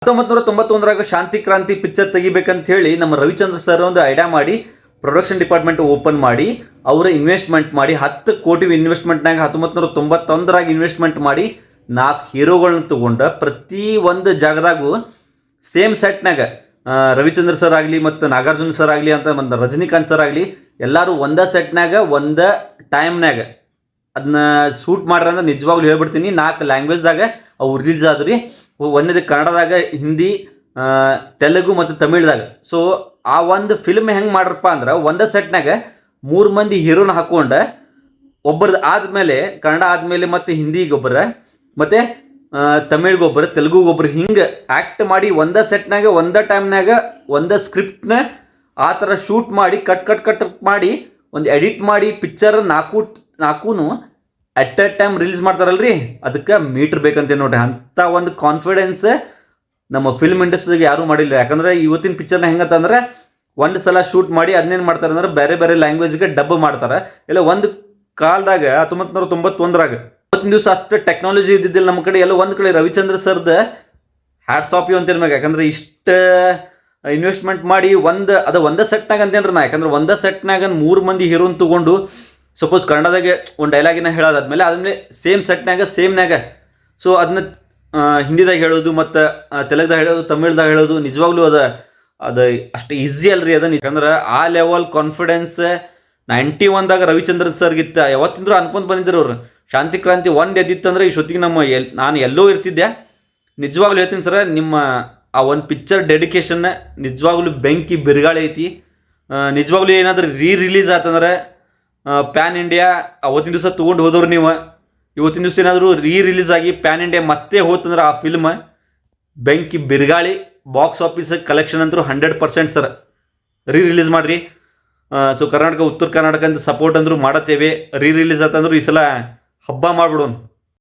1991 ಶಾಂತಿ ಕ್ರಾಂತಿ ಪಿಕ್ಚರ್ ತೆಗಿಬೇಕಂತ ಹೇಳಿ ನಮ್ಮ ರವಿಚಂದ್ರ ಸರ್ ಒಂದು ಐಡಿಯಾ ಮಾಡಿ ಪ್ರೊಡಕ್ಷನ್ ಡಿಪಾರ್ಟ್ಮೆಂಟ್ ಓಪನ್ ಮಾಡಿ ಅವರ ಇನ್ವೆಸ್ಟ್ಮೆಂಟ್ ಮಾಡಿ 10 ಕೋಟಿ ಇನ್ವೆಸ್ಟ್ಮೆಂಟ್ನಾಗ 1991 ಇನ್ವೆಸ್ಟ್ಮೆಂಟ್ ಮಾಡಿ 4 ಹೀರೋಗಳನ್ನ ತಗೊಂಡ ಪ್ರತಿ ಒಂದು ಜಾಗದಾಗೂ ಸೇಮ್ ಸೆಟ್ನಾಗ ರವಿಚಂದ್ರ ಸರ್ ಆಗಲಿ ಮತ್ತು ನಾಗಾರ್ಜುನ ಸರ್ ಆಗಲಿ ಅಂತ ಮತ್ತು ರಜನಿಕಾಂತ್ ಸರ್ ಆಗಲಿ ಎಲ್ಲರೂ ಒಂದೇ ಸೆಟ್ನಾಗ ಒಂದೇ ಟೈಮ್ನಾಗ ಅದನ್ನ ಶೂಟ್ ಮಾಡ್ರ ಅಂದ್ರೆ ನಿಜವಾಗ್ಲೂ ಹೇಳ್ಬಿಡ್ತೀನಿ 4 ಲ್ಯಾಂಗ್ವೇಜ್ದಾಗ ಅವು ರಿಲೀಸ್ ಆದ್ರಿ. ಒಂದೇದು ಕನ್ನಡದಾಗ, ಹಿಂದಿ, ತೆಲುಗು ಮತ್ತು ತಮಿಳ್ದಾಗ. ಸೊ ಆ ಒಂದು ಫಿಲ್ಮ್ ಹೆಂಗೆ ಮಾಡ್ರಪ್ಪ ಅಂದ್ರೆ ಒಂದೇ ಸೆಟ್ನಾಗ 3 ಮಂದಿ ಹೀರೋನ ಹಾಕೊಂಡ ಒಬ್ಬರದ್ದು ಆದಮೇಲೆ ಕನ್ನಡ ಆದಮೇಲೆ ಮತ್ತು ಹಿಂದಿಗೊಬ್ಬರ ಮತ್ತು ತಮಿಳ್ಗೊಬ್ಬರು ತೆಲುಗುಗೊಬ್ಬರು ಹಿಂಗೆ ಆ್ಯಕ್ಟ್ ಮಾಡಿ ಒಂದೇ ಸೆಟ್ನಾಗ ಒಂದೇ ಟೈಮ್ನಾಗ ಒಂದೇ ಸ್ಕ್ರಿಪ್ಟ್ನ ಆ ಥರ ಶೂಟ್ ಮಾಡಿ ಕಟ್ ಮಾಡಿ ಒಂದು ಎಡಿಟ್ ಮಾಡಿ ಪಿಕ್ಚರ್ ನಾಲ್ಕೂ ಅಟ್ ಎ ಟೈಮ್ ರಿಲೀಸ್ ಮಾಡ್ತಾರಲ್ರಿ, ಅದಕ್ಕೆ ಮೀಟ್ರ್ ಬೇಕಂತ ನೋಡ್ರಿ. ಅಂಥ ಒಂದು ಕಾನ್ಫಿಡೆನ್ಸ್ ನಮ್ಮ ಫಿಲ್ಮ್ ಇಂಡಸ್ಟ್ರಿಗೆ ಯಾರೂ ಮಾಡಿಲ್ಲ. ಯಾಕಂದ್ರೆ ಇವತ್ತಿನ ಪಿಕ್ಚರ್ನ ಹೆಂಗಂತಂದ್ರೆ ಒಂದು ಸಲ ಶೂಟ್ ಮಾಡಿ ಅದನ್ನೇನು ಮಾಡ್ತಾರೆ ಅಂದ್ರೆ ಬೇರೆ ಬೇರೆ ಲ್ಯಾಂಗ್ವೇಜ್ಗೆ ಡಬ್ ಮಾಡ್ತಾರೆ. ಇಲ್ಲ ಒಂದು ಕಾಲದಾಗ 1991 ಇವತ್ತಿನ ದಿವಸ ಅಷ್ಟು ಟೆಕ್ನಾಲಜಿ ಇದ್ದಿದ್ದಿಲ್ಲ ನಮ್ಮ ಕಡೆ. ಎಲ್ಲ ಒಂದು ಕಡೆ ರವಿಚಂದ್ರ ಸರ್ದ ಹ್ಯಾಟ್ಸ್ ಆಫ್ ಯು ಅಂತ ಇರ್ಬೇಕು. ಯಾಕಂದ್ರೆ ಇಷ್ಟು ಇನ್ವೆಸ್ಟ್ಮೆಂಟ್ ಮಾಡಿ ಒಂದೇ ಸೆಟ್ನಾಗ ಅಂತೇನ್ರಿ ನಾ. ಯಾಕಂದ್ರೆ ಒಂದೇ ಸೆಟ್ನಾಗ 3 ಮಂದಿ ಹೀರೋನ್ ತಗೊಂಡು ಸಪೋಸ್ ಕನ್ನಡದಾಗೆ ಒಂದು ಡೈಲಾಗಿನ ಹೇಳೋದಾದ್ಮೇಲೆ ಅದನ್ನೇ ಸೇಮ್ ಸೆಟ್ನಾಗ ಸೇಮ್ನಾಗ ಸೊ ಅದನ್ನ ಹಿಂದಿದಾಗ ಹೇಳೋದು ಮತ್ತು ತೆಲುಗ್ದಾಗ ಹೇಳೋದು, ತಮಿಳ್ದಾಗ ಹೇಳೋದು ನಿಜವಾಗ್ಲೂ ಅದು ಅಷ್ಟು ಈಸಿ ಅಲ್ರಿ ಅದನ್ನ. ಯಾಕಂದ್ರೆ ಆ ಲೆವೆಲ್ ಕಾನ್ಫಿಡೆನ್ಸ್ 91ದಾಗ ರವಿಚಂದ್ರನ್ ಸರ್ಗಿತ್ತ. ಯಾವತ್ತಿಂದ್ರೂ ಅನ್ಕೊಂತ ಬಂದಿದ್ರು ಅವ್ರು. ಶಾಂತಿ ಕ್ರಾಂತಿ 1 ಎದ್ದಿತ್ತಂದ್ರೆ ಇಷ್ಟೊತ್ತಿಗೆ ನಾನು ಎಲ್ಲೋ ಇರ್ತಿದ್ದೆ. ನಿಜವಾಗ್ಲೂ ಹೇಳ್ತೀನಿ ಸರ, ನಿಮ್ಮ ಆ ಒಂದು ಪಿಕ್ಚರ್ ಡೆಡಿಕೇಶನ್ನ ನಿಜವಾಗ್ಲೂ ಬೆಂಕಿ ಬಿರುಗಾಳಿ ಐತಿ. ನಿಜವಾಗ್ಲೂ ಏನಾದರೂ ರಿಲೀಸ್ ಆತಂದ್ರೆ ಪ್ಯಾನ್ ಇಂಡಿಯಾ ಅವತ್ತಿನ ದಿವಸ ತೊಗೊಂಡು ಹೋದವ್ರು ನೀವು, ಇವತ್ತಿನ ದಿವಸ ಏನಾದರೂ ರಿಲೀಸ್ ಆಗಿ ಪ್ಯಾನ್ ಇಂಡಿಯಾ ಮತ್ತೆ ಹೋತಂದ್ರೆ ಆ ಫಿಲ್ಮ್ ಬೆಂಕಿ ಬಿರುಗಾಳಿ. ಬಾಕ್ಸ್ ಆಫೀಸ್ ಕಲೆಕ್ಷನ್ ಅಂತೂ 100% ಸರ್. ರಿಲೀಸ್ ಮಾಡಿರಿ. ಸೊ ಕರ್ನಾಟಕ, ಉತ್ತರ ಕರ್ನಾಟಕ ಅಂತ ಸಪೋರ್ಟ್ ಅಂದರೂ ಮಾಡತ್ತೇವೆ. ರಿಲೀಸ್ ಆತಂದ್ರೂ ಈ ಸಲ ಹಬ್ಬ ಮಾಡ್ಬಿಡೋಣ.